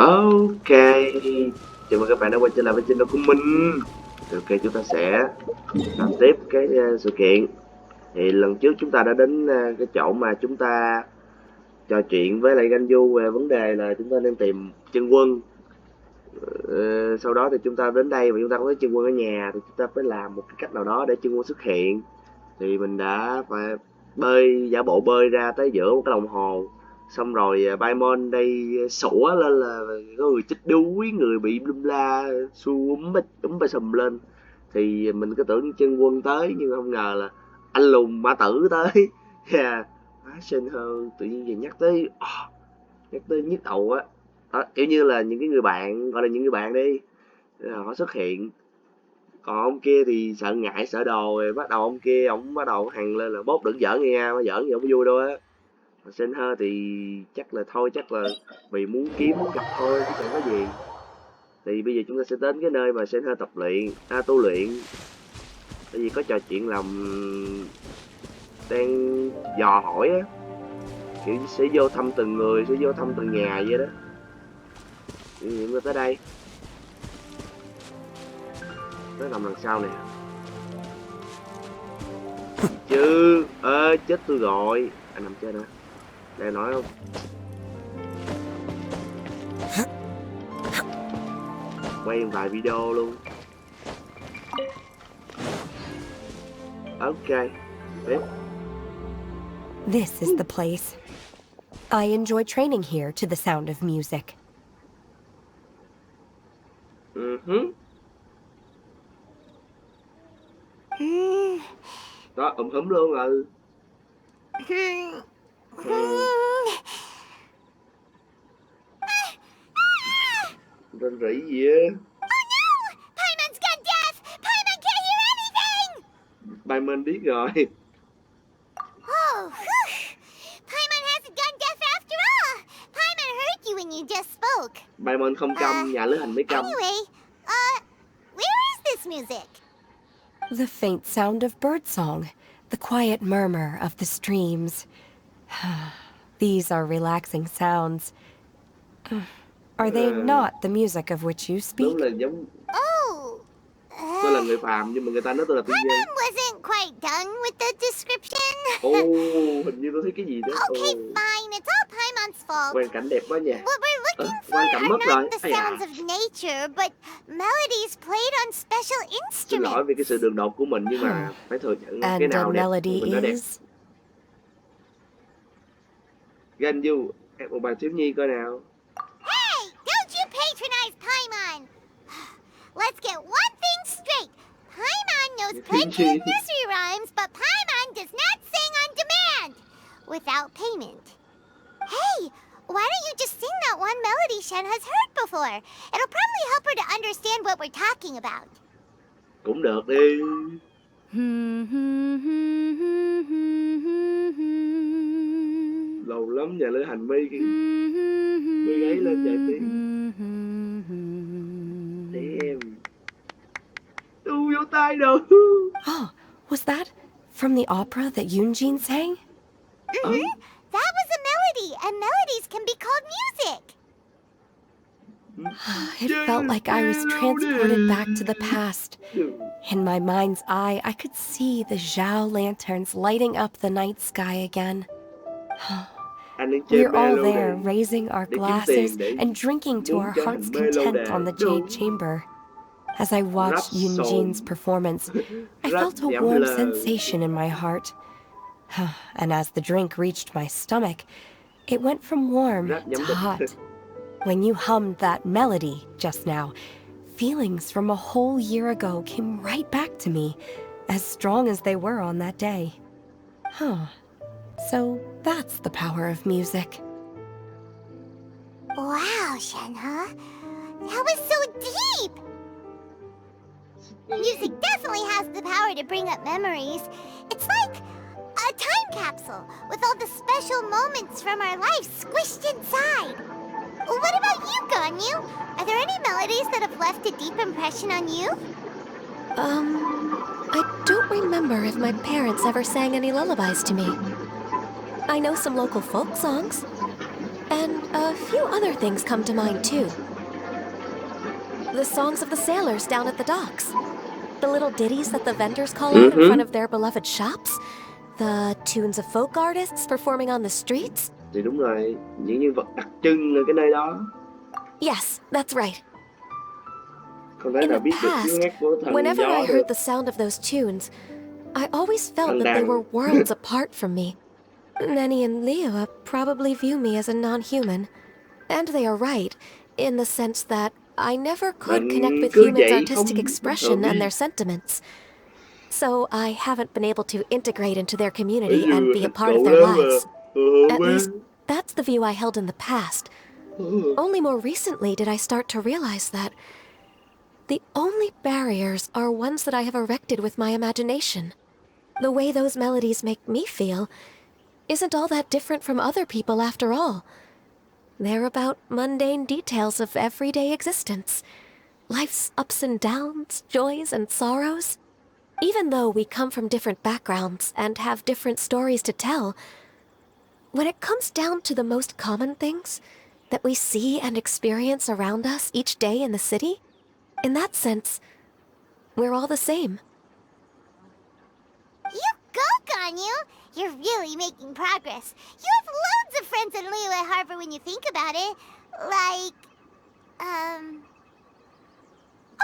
Ok, chào mừng các bạn đã quay trở lại với channel của mình. Ok, chúng ta sẽ làm tiếp cái sự kiện. Thì lần trước chúng ta đã đến cái chỗ mà chúng ta trò chuyện với lại Ganh Du về vấn đề là chúng ta nên tìm chân quân. Sau đó thì chúng ta đến đây và chúng ta có thấy chân quân ở nhà thì chúng ta phải làm một cái cách nào đó để chân quân xuất hiện. Thì mình đã phải giả bộ bơi ra tới giữa một cái đồng hồ, xong rồi Paimon đây sủa lên là có người chết đuối, người bị lum la xu úm ba sùm lên. Thì mình cứ tưởng chân quân tới nhưng không ngờ là anh lùn mã tử tới. Yeah. Má sinh hơn tự nhiên gì nhắc tới nhức đầu á. Đó, kiểu như là những cái người bạn, gọi là những người bạn đi, họ xuất hiện. Còn ông kia thì sợ ngại sợ đồ, rồi bắt đầu ông kia ổng bắt đầu hằn lên là bốt đừng giỡn nghe, mà giỡn gì không vui đâu á. Mà sinh hơi thì chắc là thôi, chắc là vì muốn kiếm muốn gặp thôi chứ chẳng có gì. Thì bây giờ chúng ta sẽ đến cái nơi mà sinh hơi tập luyện, tu luyện. Tại vì có trò chuyện làm đang dò hỏi á, kiểu sẽ vô thăm từng người, sẽ vô thăm từng nhà vậy đó. Thì chúng ta tới đây, tới nằm đằng sau nè. Chứ chết tôi rồi, anh nằm trên hả? Để nói không? Quay vài video luôn. Ok, tiếp. This is the place. I enjoy training here to the sound of music. Đó, húm luôn rồi. Rên rỉ gì á? Paimon's gone deaf! Paimon can't hear anything! Paimon biết rồi. Oh, whew. Paimon hasn't gone deaf after all! Paimon heard you when you just spoke. Paimon không câm, nhà lữ hành mới câm. Anyway, where is this music? The faint sound of birdsong, the quiet murmur of the streams. These are relaxing sounds. Are they not the music of which you speak? Đúng là giống... Oh, Tôi là người phàm nhưng mà người ta nói tôi là tiên nhân. Paimon wasn't quite done with the description. Hình như tôi thấy cái gì đó. Okay, fine, it's all Paimon's fault. Quang cảnh đẹp quá nha. What we're looking for quang cảnh are mất rồi. not the sounds of nature, but melodies played on special Xin lỗi instruments. vì cái sự đường đột của mình nhưng mà phải thừa nhận cái And nào a đẹp melody mình nói đẹp. is? Gan Du, hát một bài thiếu nhi coi nào. Hey, don't you patronize Paimon. Let's get one thing straight. Paimon knows plenty of nursery rhymes, but Paimon does not sing on demand without payment. Hey, why don't you just sing that one melody Shen has heard before? It'll probably help her to understand what we're talking about. Cũng được đi. Lâu lắm nhà lữ hành mới gáy lên vài tiếng. Damn. Đu vô tai đâu. Oh, was that from the opera that Yoonjin sang? That was a melody, and melodies can be called music. It felt like I was transported back to the past. In my mind's eye, I could see the Zhao lanterns lighting up the night sky again. We're all there, raising our glasses and drinking to our heart's content on the Jade Chamber. As I watched Yoonjin's performance, I felt a warm sensation in my heart. And as the drink reached my stomach, it went from warm to hot. When you hummed that melody just now, feelings from a whole year ago came right back to me, as strong as they were on that day. So that's the power of music. Wow, Shenhe. That was so deep! Music definitely has the power to bring up memories. It's like a time capsule with all the special moments from our lives squished inside. What about you, Ganyu? Are there any melodies that have left a deep impression on you? I don't remember if my parents ever sang any lullabies to me. I know some local folk songs. And a few other things come to mind, too. The songs of the sailors down at the docks. The little ditties that the vendors call out in front of their beloved shops. The tunes of folk artists performing on the streets. Thì đúng rồi, những nhân vật đặc trưng ở cái nơi đó. Yes, that's right. Không thể In nào the biết được tiếng past, hát của thần whenever gió I được. heard the sound of those tunes, I always felt that they were worlds apart from me. Nenny and Leo probably view me as a non-human. And they are right, in the sense that I never could connect with humans' artistic expression and their sentiments. So I haven't been able to integrate into their community and be a part of their lives. At least, that's the view I held in the past. Only more recently did I start to realize that the only barriers are ones that I have erected with my imagination. The way those melodies make me feel isn't all that different from other people after all. They're about mundane details of everyday existence. Life's ups and downs, joys and sorrows. Even though we come from different backgrounds and have different stories to tell, when it comes down to the most common things that we see and experience around us each day in the city, in that sense, we're all the same. You go, Ganyu! You're really making progress. You have loads of friends in Liyue Harbor when you think about it. Like,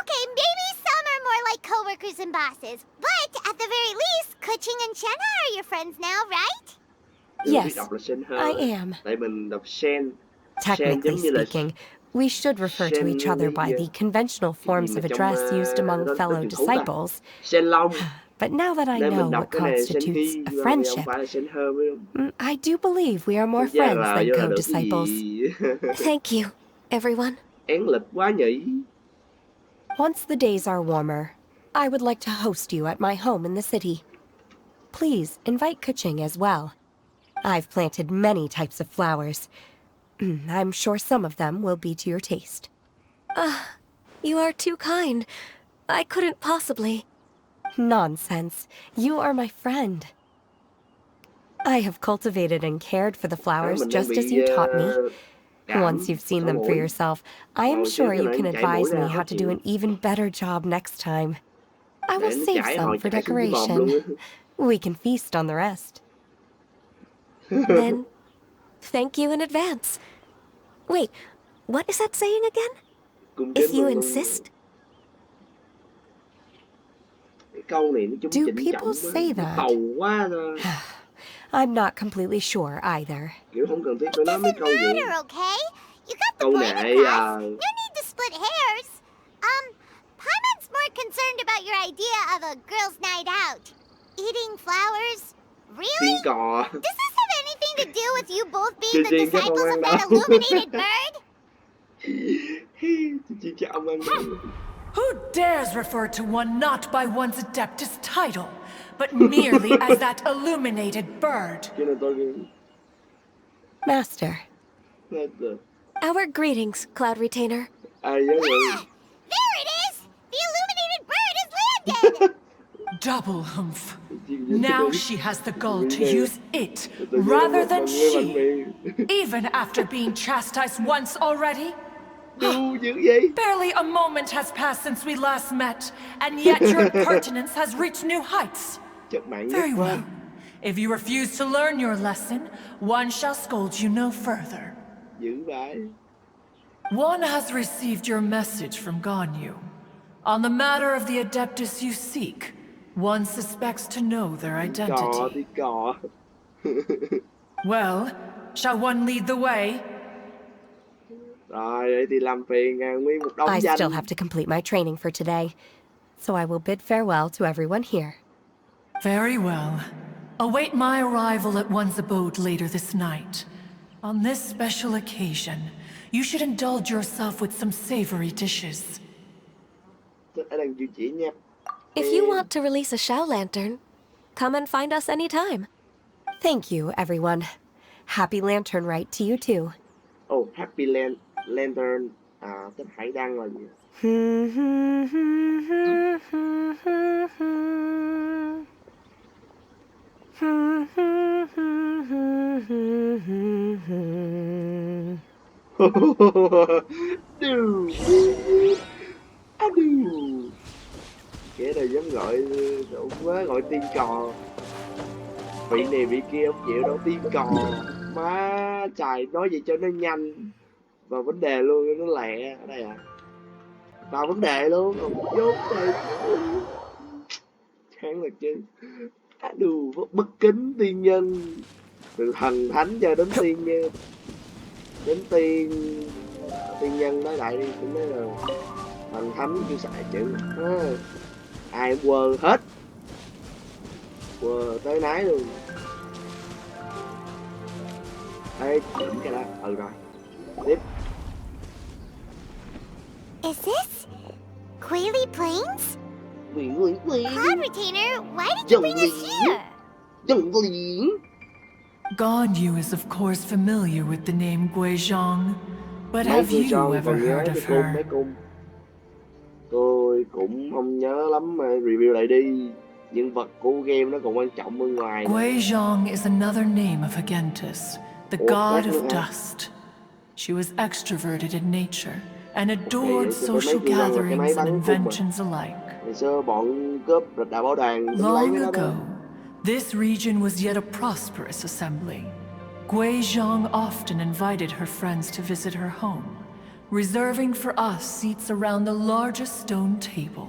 okay, maybe some are more like coworkers and bosses. But at the very least, Kuching and Shenhe are your friends now, right? Yes, I am. Tại mình đọc Shen. Technically speaking, we should refer to each other by the conventional forms of address used among fellow disciples. Shen Long. But now that I know what constitutes a friendship, I do believe we are more friends than co-disciples. Thank you, everyone. Én lịch quá nhỉ? Once the days are warmer, I would like to host you at my home in the city. Please invite Kuching as well. I've planted many types of flowers. I'm sure some of them will be to your taste. You are too kind. I couldn't possibly. Nonsense. You are my friend. I have cultivated and cared for the flowers just as you taught me. Once you've seen them for yourself, I am sure you can advise me how to do an even better job next time. I will save some for decoration. We can feast on the rest. Then, thank you in advance. Wait, what is that saying again? If you insist. Do people say that? I'm not completely sure either. It doesn't matter, okay? You got the point across. No need to split hairs. Paimon's more concerned about your idea of a girls' night out. Eating flowers? Really? Does this have anything to do with you both being the disciples of that illuminated bird? Who dares refer to one not by one's Adeptus title, but merely as that illuminated bird? Master. Our greetings, Cloud Retainer. There it is! The illuminated bird has landed! Double humph. Now she has the gall to use it rather than she. Even after being chastised once already? Barely a moment has passed since we last met, and yet your impertinence has reached new heights. Very well. If you refuse to learn your lesson, one shall scold you no further. One has received your message from Ganyu. On the matter of the Adeptus you seek, one suspects to know their identity. Well, shall one lead the way? I still have to complete my training for today, so I will bid farewell to everyone here. Very well. Await my arrival at one's abode later this night. On this special occasion, you should indulge yourself with some savory dishes. If you want to release a Shao Lantern, come and find us anytime. Thank you, everyone. Happy Lantern Rite to you too. Oh, Happy Lantern. Thích Hải Đăng là gì? Đù. Đù. Kẻ này dám gọi đúng quá, gọi tiên cò. Vị này vị kia không chịu đâu, tiên cò. Má trời, nói gì cho nó nhanh. Vào vấn đề luôn, nó lẹ. Ở đây à? Vào vấn đề luôn, không dốt đây. Chán là chứ. Đù, bất kính tiên nhân. Từ thần thánh cho đến tiên nhân. Đến tiên nhân nói lại đi, cũng nói là thần thánh chưa xài chữ. Ai quơ hết, quơ tới nái luôn. Ê, chỉnh cái đó. Rồi, tiếp. Is this Quaily Plains? Cloud Retainer, why did you bring us here? God Yu is of course familiar with the name Guizhong, but have you ever heard of her? Tôi cũng không nhớ lắm mà review lại đi. Nhân vật của game nó còn quan trọng bên ngoài. Guizhong is another name of Agentis, the god of dust. She was extroverted in nature and adored social gatherings and inventions alike. Ngày xưa bọn cướp đại bảo đoàn Long ago, this region was yet a prosperous assembly. Guizhong often invited her friends to visit her home, reserving for us seats around the largest stone table.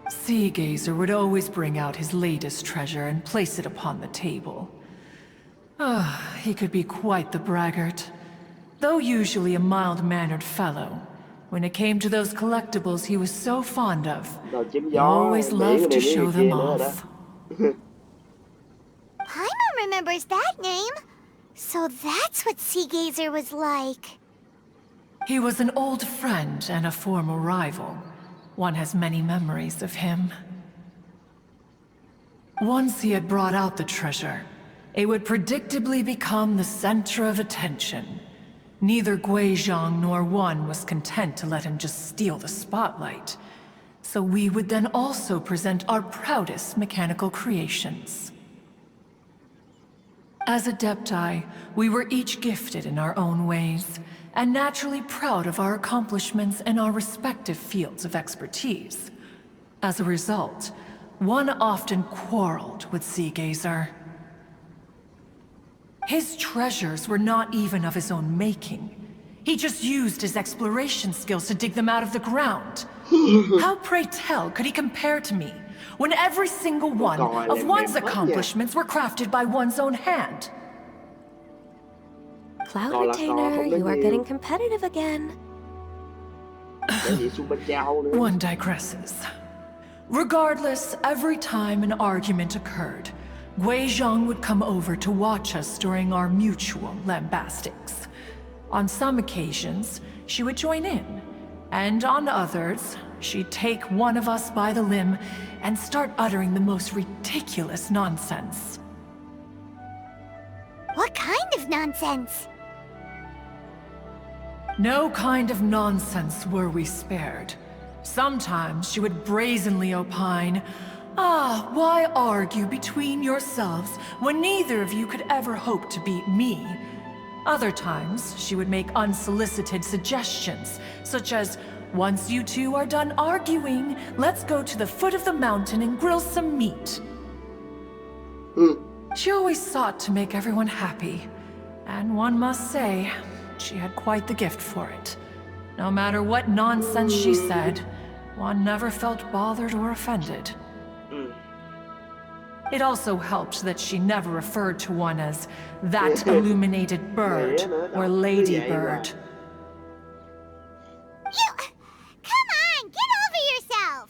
Sea Gazer would always bring out his latest treasure and place it upon the table. He could be quite the braggart. Though usually a mild-mannered fellow, when it came to those collectibles he was so fond of, he always loved to show them off. Paimon remembers that name. So that's what Sea Gazer was like. He was an old friend and a former rival. One has many memories of him. Once he had brought out the treasure, it would predictably become the center of attention. Neither Guizhong nor one was content to let him just steal the spotlight. So we would then also present our proudest mechanical creations. As Adepti, we were each gifted in our own ways, and naturally proud of our accomplishments in our respective fields of expertise. As a result, one often quarreled with Sea Gazer. His treasures were not even of his own making. He just used his exploration skills to dig them out of the ground. How, pray tell, could he compare to me, when every single one of one's accomplishments were crafted by one's own hand? Cloud Retainer, you are getting competitive again. One digresses. Regardless, every time an argument occurred, Guizhong would come over to watch us during our mutual lambastics. On some occasions, she would join in, and on others, she'd take one of us by the limb and start uttering the most ridiculous nonsense. What kind of nonsense? No kind of nonsense were we spared. Sometimes she would brazenly opine, why argue between yourselves when neither of you could ever hope to beat me? Other times, she would make unsolicited suggestions, such as, once you two are done arguing, let's go to the foot of the mountain and grill some meat. She always sought to make everyone happy, and one must say, she had quite the gift for it. No matter what nonsense she said, one never felt bothered or offended. It also helped that she never referred to one as that illuminated bird or ladybird. Come on, get over yourself!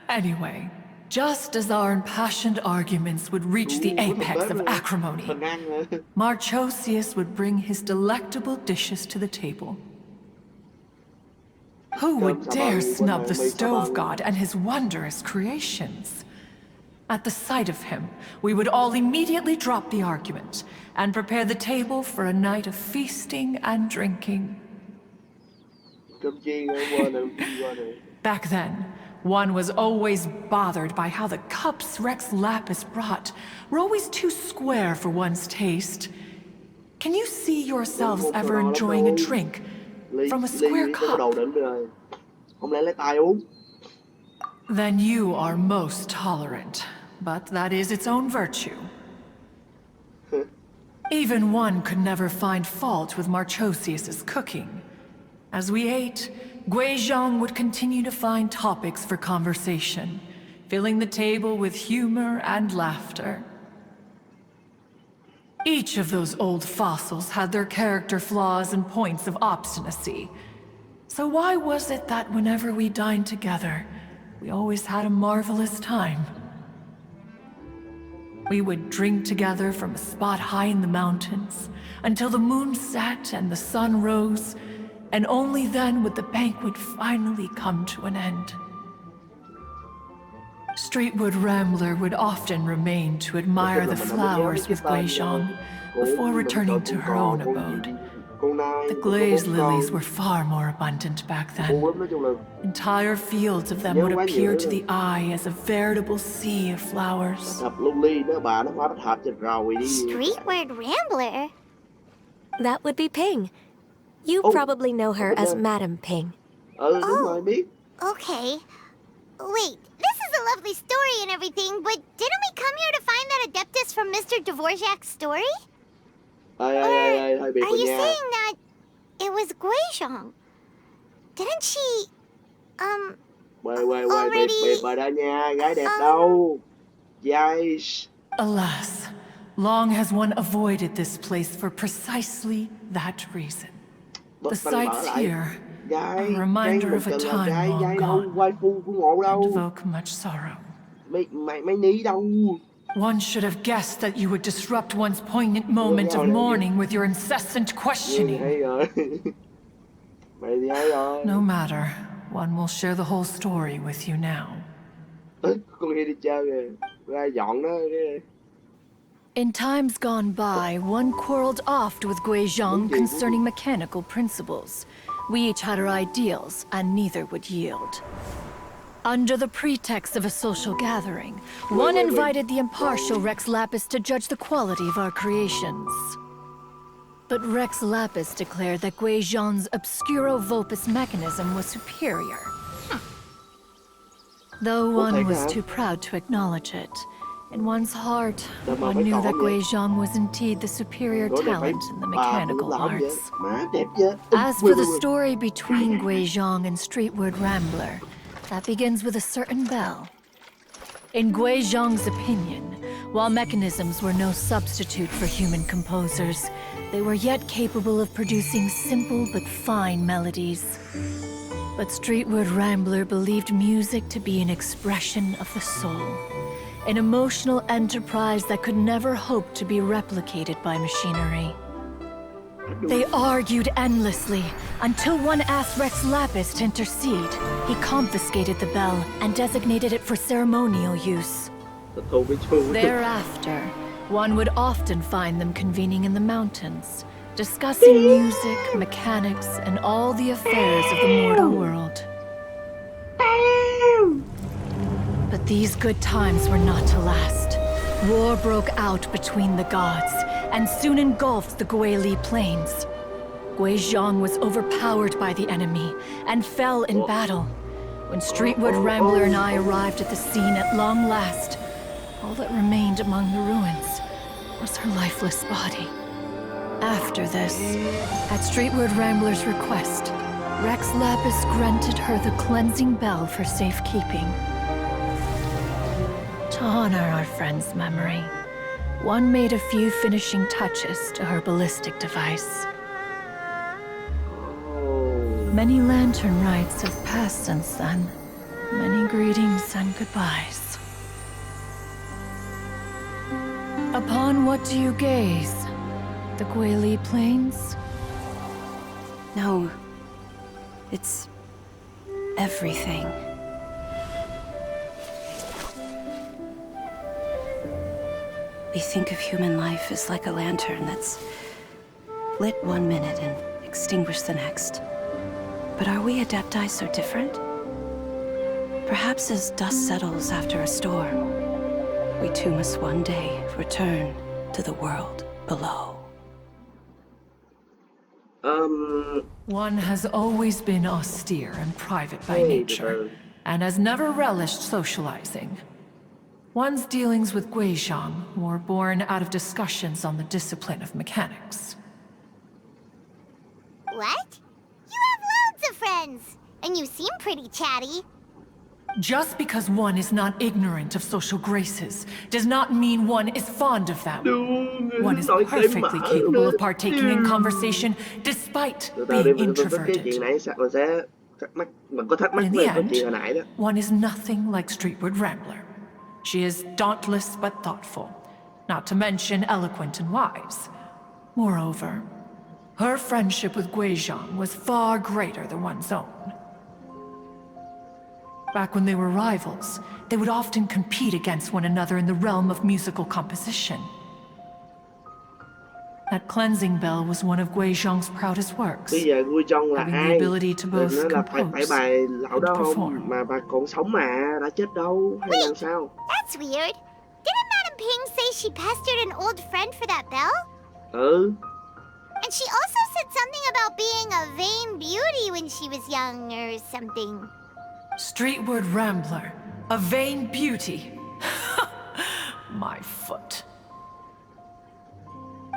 Anyway, just as our impassioned arguments would reach the apex of acrimony, Marchosius would bring his delectable dishes to the table. Who would dare snub the stove god and his wondrous creations? At the sight of him, we would all immediately drop the argument and prepare the table for a night of feasting and drinking. Back then, one was always bothered by how the cups Rex Lapis brought were always too square for one's taste. Can you see yourselves ever enjoying a drink from a square cup? Không lẽ lấy tay uống? Then you are most tolerant, but that is its own virtue. Even one could never find fault with Marchosius's cooking. As we ate, Guizhong would continue to find topics for conversation, filling the table with humor and laughter. Each of those old fossils had their character flaws and points of obstinacy. So why was it that whenever we dined together, we always had a marvelous time? We would drink together from a spot high in the mountains, until the moon set and the sun rose, and only then would the banquet finally come to an end. Streetwood Rambler would often remain to admire the flowers with Guizhong before returning to her own abode. The glazed lilies were far more abundant back then. Entire fields of them would appear to the eye as a veritable sea of flowers. Streetward Rambler? That would be Ping. You probably know her as Madam Ping. Oh, okay. Wait, this is a lovely story and everything, but didn't we come here to find that Adeptus from Mr. Dvorak's story? Are you saying that it was Guizhong? Didn't she, Alas, long has one avoided this place for precisely that reason. The sights here, a reminder of a time long gone, and evoke much sorrow. One should have guessed that you would disrupt one's poignant moment of mourning with your incessant questioning. No matter, one will share the whole story with you now. In times gone by, one quarreled oft with Guizhong concerning mechanical principles. We each had our ideals, and neither would yield. Under the pretext of a social gathering, one invited the impartial Rex Lapis to judge the quality of our creations. But Rex Lapis declared that Guizhong's Obscuro Vulpus mechanism was superior. Though one was too proud to acknowledge it, in one's heart, one knew that Guizhong was indeed the superior talent in the mechanical arts. As for the story between Guizhong and Streetward Rambler, that begins with a certain bell. In Guizhong's opinion, while mechanisms were no substitute for human composers, they were yet capable of producing simple but fine melodies. But Streetward Rambler believed music to be an expression of the soul, an emotional enterprise that could never hope to be replicated by machinery. They argued endlessly, until one asked Rex Lapis to intercede. He confiscated the bell and designated it for ceremonial use. Thereafter, one would often find them convening in the mountains, discussing music, mechanics, and all the affairs of the mortal world. But these good times were not to last. War broke out between the gods, and soon engulfed the Guili Plains. Guizhong was overpowered by the enemy, and fell in battle. When Streetwood Rambler and I arrived at the scene at long last, all that remained among the ruins was her lifeless body. After this, at Streetwood Rambler's request, Rex Lapis granted her the cleansing bell for safekeeping. To honor our friend's memory, one made a few finishing touches to her ballistic device. Many lantern rites have passed since then. Many greetings and goodbyes. Upon what do you gaze? The Guili Plains? No. It's everything. We think of human life as like a lantern that's lit one minute and extinguished the next. But are we Adepti so different? Perhaps as dust settles after a storm, we too must one day return to the world below. One has always been austere and private by nature, and has never relished socializing. One's dealings with Guizhong were born out of discussions on the discipline of mechanics. What? You have loads of friends, and you seem pretty chatty. Just because one is not ignorant of social graces does not mean one is fond of them. One is perfectly capable of partaking in conversation despite being introverted. But in the end, one is nothing like Streetward Rambler. She is dauntless but thoughtful, not to mention eloquent and wise. Moreover, her friendship with Guizhong was far greater than one's own. Back when they were rivals, they would often compete against one another in the realm of musical composition. That cleansing bell was one of Guizhong's proudest works, Bây giờ Guizhong là having ai? the ability to Rồi both nữa là phải compose bài lão đó and không? perform. Mà bà còn sống mà, đã chết đâu, hay là sao? That's weird. Didn't Madame Ping say she pestered an old friend for that bell? Ừ. And she also said something about being a vain beauty when she was young or something. Streetward Rambler, a vain beauty. My foot.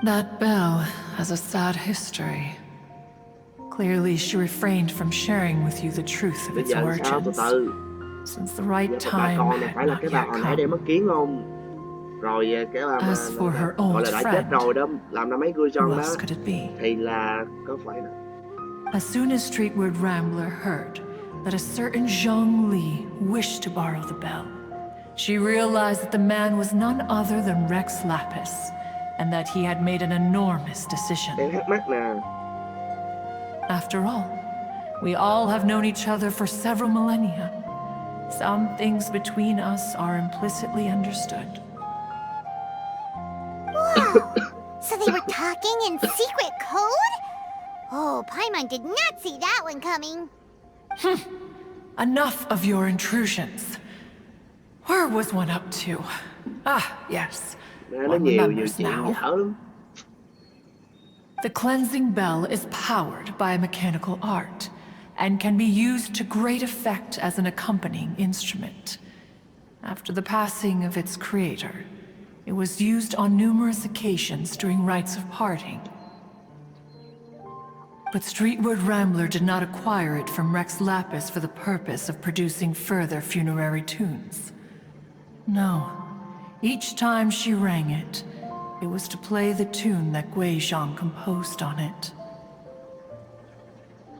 That bell has a sad history. Clearly, she refrained from sharing with you the truth of Bây its giờ sao từ origins, từ? since the right Giờ bà time con này had phải là not cái bà yet hồi nãy để come. mất kiến không? Rồi cái bà As for her gọi old là đã chết friend, rồi đó, làm ra mấy Guizhong who đó, else could it be? thì là có phải là... As soon as Streetward Rambler heard that a certain Zhang Li wished to borrow the bell, she realized that the man was none other than Rex Lapis, and that he had made an enormous decision. Đang thắc mắc nè. After all, we all have known each other for several millennia. Some things between us are implicitly understood. Wow! So they were talking in secret code? Oh, Paimon did not see that one coming. Enough of your intrusions. Where was one up to? Ah, yes. Nó One nhiều remembers chuyện now. dở lắm. The cleansing bell is powered by a mechanical art, and can be used to great effect as an accompanying instrument. After the passing of its creator, it was used on numerous occasions during rites of parting. But Streetward Rambler did not acquire it from Rex Lapis for the purpose of producing further funerary tunes. No. Each time she rang it, it was to play the tune that Guizhong composed on it.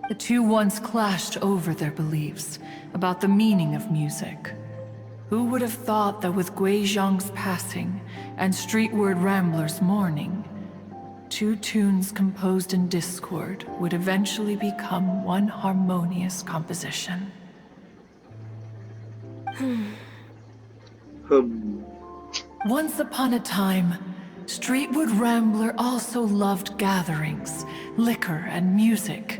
The two once clashed over their beliefs about the meaning of music. Who would have thought that with Guizhong's passing and Streetward Rambler's mourning, two tunes composed in discord would eventually become one harmonious composition? Once upon a time, Streetward Rambler also loved gatherings, liquor, and music.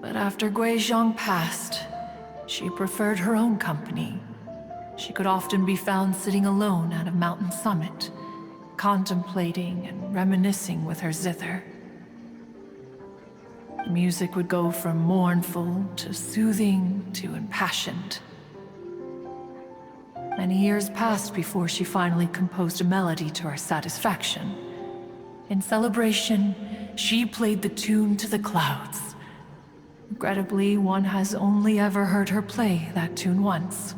But after Guizhong passed, she preferred her own company. She could often be found sitting alone at a mountain summit, contemplating and reminiscing with her zither. The music would go from mournful to soothing to impassioned. Many years passed before she finally composed a melody to her satisfaction. In celebration, she played the tune to the clouds. Regrettably, one has only ever heard her play that tune once.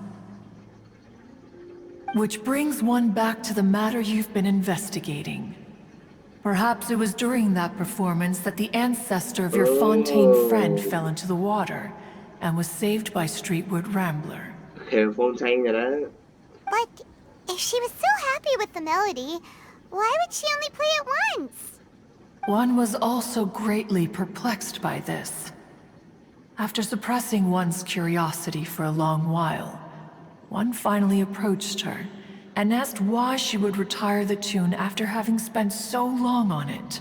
Which brings one back to the matter you've been investigating. Perhaps it was during that performance that the ancestor of your Fontaine friend fell into the water and was saved by Streetward Rambler. Kêu Fontaine rồi đó. But if she was so happy with the melody, why would she only play it once? One was also greatly perplexed by this. After suppressing one's curiosity for a long while, one finally approached her and asked why she would retire the tune after having spent so long on it.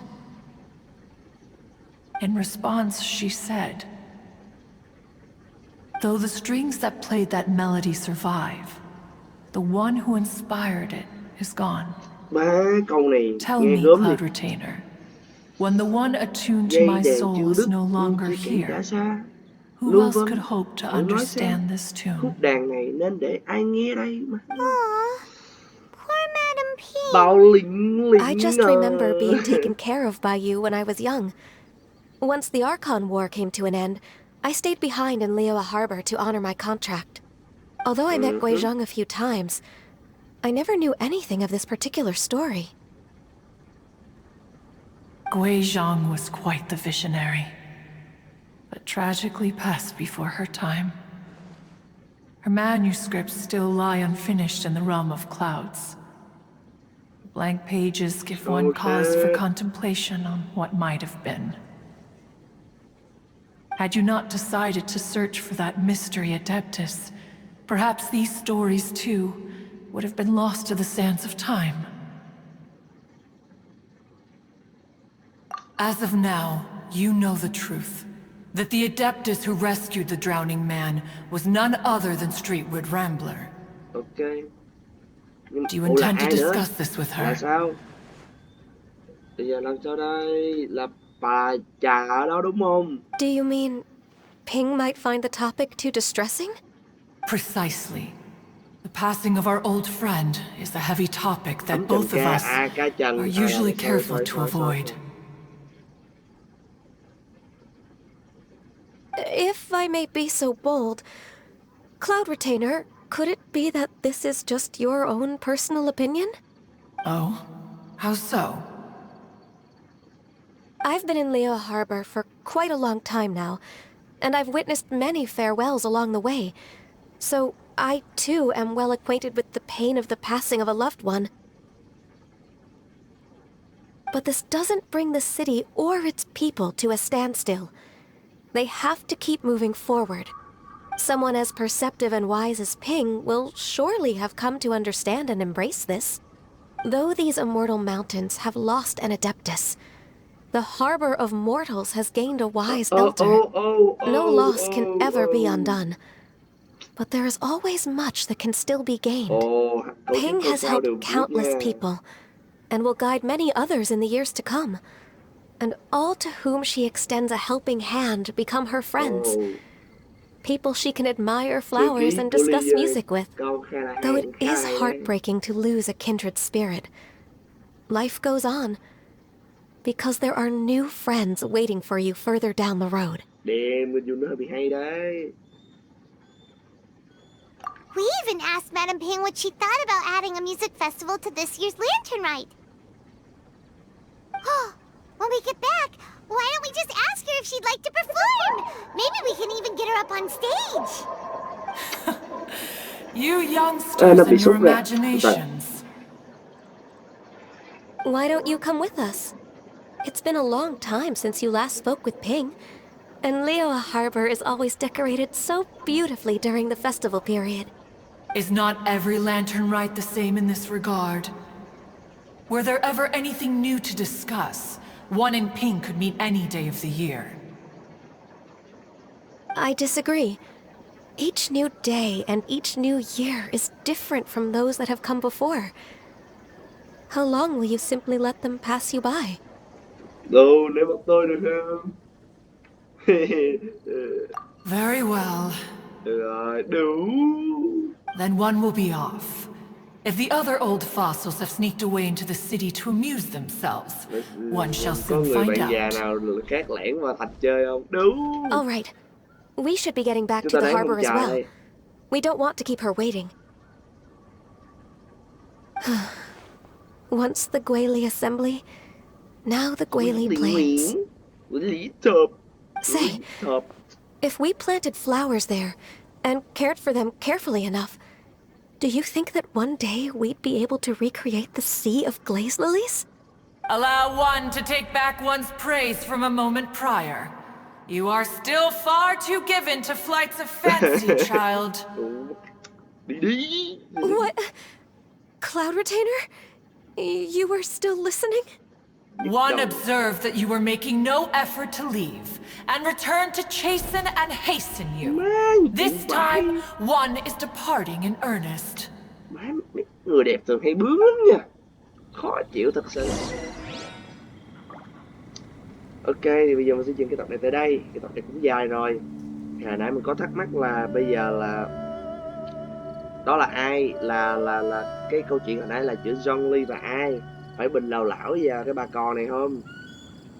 In response, she said, Though the strings that played that melody survive, the one who inspired it is gone. Má câu này Tell nghe me, gớm Cloud gì. Retainer, when the one attuned to Dây my đàn soul chưa is đứt, no longer chi kỷ đã here, xa. who Lưu else Vân, could hope to thử nói xem, understand this tune? khúc đàn này nên để ai nghe đây mà. Aw, poor Madam Ping. Bảo lĩnh I lĩnh just remember being taken care of by you when I was young. Once the Archon War came to an end, I stayed behind in Liyue Harbor to honor my contract. Although I met Gui Zhang a few times, I never knew anything of this particular story. Gui Zhang was quite the visionary, but tragically passed before her time. Her manuscripts still lie unfinished in the realm of clouds. Blank pages give one cause for contemplation on what might have been. Had you not decided to search for that mystery Adeptus, perhaps these stories too would have been lost to the sands of time. As of now, you know the truth. That the Adeptus who rescued the drowning man was none other than Streetwood Rambler. Ok. Do you intend to discuss this with Là her? sao? Bây giờ làm sao đây? Là bà già ở đó đúng không? Do you mean Ping might find the topic too distressing? Precisely. The passing of our old friend is a heavy topic that Ấm both chành of ca, us ca chành. are usually careful to Thôi. avoid. If I may be so bold, Cloud Retainer, could it be that this is just your own personal opinion? Oh? How so? I've been in Liyue Harbor for quite a long time now, and I've witnessed many farewells along the way, so I too am well acquainted with the pain of the passing of a loved one. But this doesn't bring the city or its people to a standstill. They have to keep moving forward. Someone as perceptive and wise as Ping will surely have come to understand and embrace this. Though these immortal mountains have lost an Adeptus, the harbor of mortals has gained a wise elder. No loss can ever be undone. But there is always much that can still be gained. Ping has helped countless people, and will guide many others in the years to come. And all to whom she extends a helping hand become her friends. People she can admire flowers and discuss music with. Though it is heartbreaking to lose a kindred spirit, life goes on, because there are new friends waiting for you further down the road. Damn, mình dùng nó hơi bị hay đấy. We even asked Madam Ping what she thought about adding a music festival to this year's Lantern Rite. When we get back, why don't we just ask her if she'd like to perform? Maybe we can even get her up on stage. You youngsters and your imaginations. Why don't you come with us? It's been a long time since you last spoke with Ping, and Liyue Harbor is always decorated so beautifully during the festival period. Is not every lantern rite the same in this regard? Were there ever anything new to discuss? One in Ping could meet any day of the year. I disagree. Each new day and each new year is different from those that have come before. How long will you simply let them pass you by? Đồ, để bắt tôi được không? Very well. Rồi, đủ. Then one will be off. If the other old fossils have sneaked away into the city to amuse themselves, one shall soon Có người find bạn già out. nào khác lẻn vào thạch chơi không? Đủ. All right. We should be getting back Chúng to ta the đáng harbor không as chờ well. đây. We don't want to keep her waiting. Once the Guili assembly, now the Guili Plains. Lý thợp. Say, if we planted flowers there and cared for them carefully enough, do you think that one day we'd be able to recreate the sea of glaze lilies? Allow one to take back one's praise from a moment prior. You are still far too given to flights of fancy, child. What? Cloud Retainer? You were still listening? One observed that you were making no effort to leave, and returned to chasten and hasten you. This time, one is departing in earnest. Mấy người đẹp thường hay bướng lắm nha. Khó chịu thật sự. Ok, thì bây giờ mình sẽ dừng cái tập này tới đây. Cái tập này cũng dài rồi. Hồi nãy mình có thắc mắc là bây giờ là đó là ai, là cái câu chuyện hồi nãy là giữa John Lee và ai, phải Bình Lào Lão và cái bà con này không?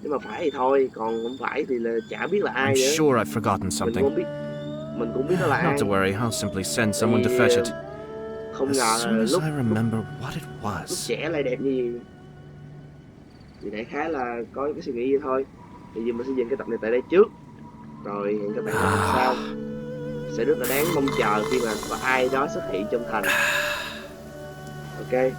Nếu mà phải thì thôi, còn không phải thì là chả biết là ai nữa. I'm sure I've forgotten something. Mình cũng biết nó là ai. Not to worry, I'll simply send someone to fetch it. Không As ngờ soon as lúc I remember what it was. trẻ lại đẹp như vậy. Thì đại khái là có cái suy nghĩ vậy thôi. Thì giờ mình sẽ dừng cái tập này tại đây trước. Rồi hẹn các bạn trong tập sau. Sẽ rất là đáng mong chờ khi mà có ai đó xuất hiện trong thành. Ok.